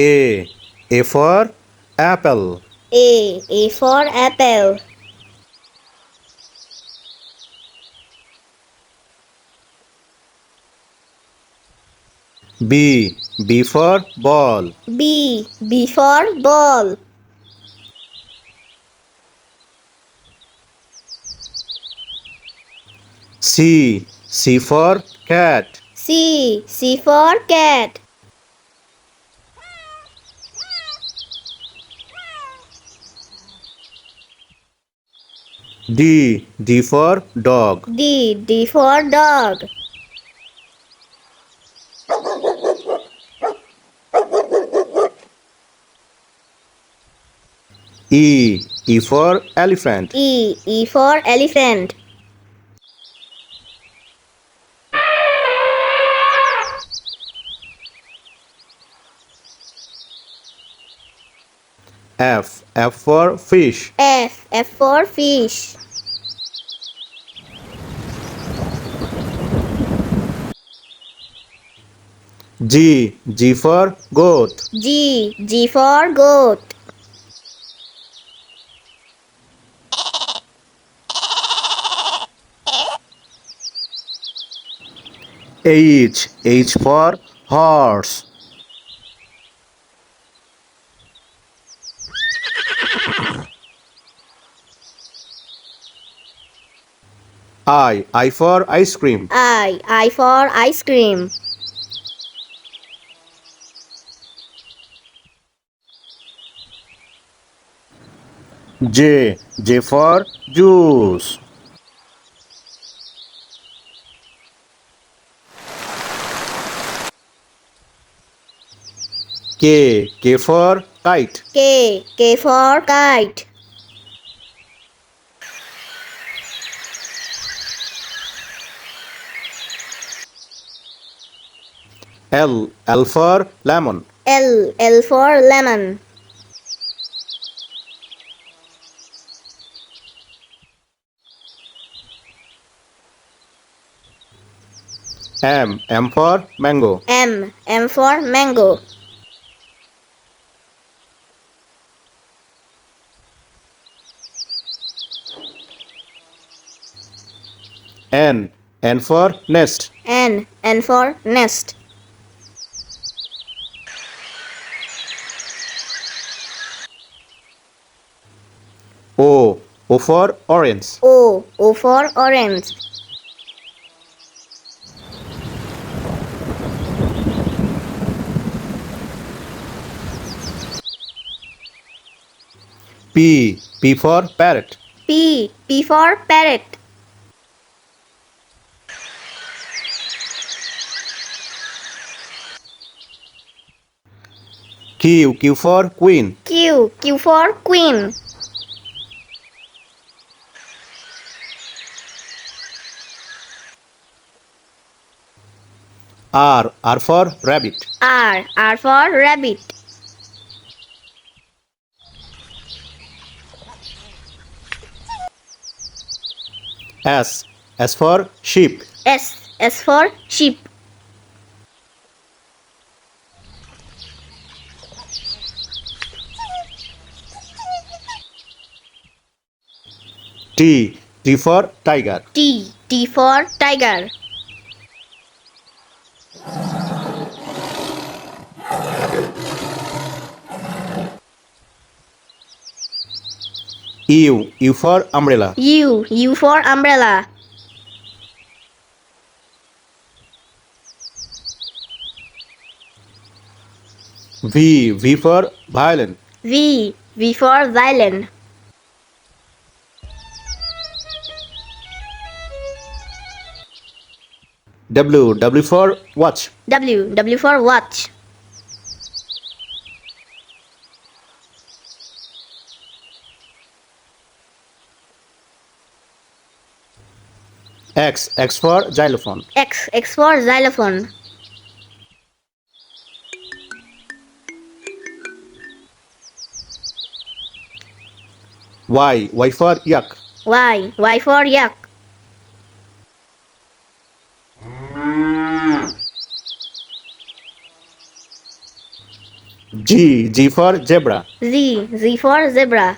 A. A for apple. A for apple. B. B for ball. B for ball. C. C for cat. C for cat. D. D for dog. D for dog. E. E for elephant. E for elephant. F. F for fish. F for fish. G. G for goat. G for goat. H. H for horse. I for ice cream. I for ice cream. J. J for juice. K. K for kite. K for kite. L. L for lemon. L for lemon. M. M for mango. M for mango. N. N for nest. N for nest. O. O for orange. O for orange. P. P for parrot. P for parrot. Q. Q for queen. Q for queen. R. R for rabbit. R for rabbit. S. S for sheep. S for sheep. T. T for tiger. T for tiger. U. U for umbrella. U for umbrella. V. V for violin. V for violin. W. W for watch. W for watch. X. X for xylophone. X for xylophone. Y. Y for yak. Y for yak. G for zebra. Z for zebra.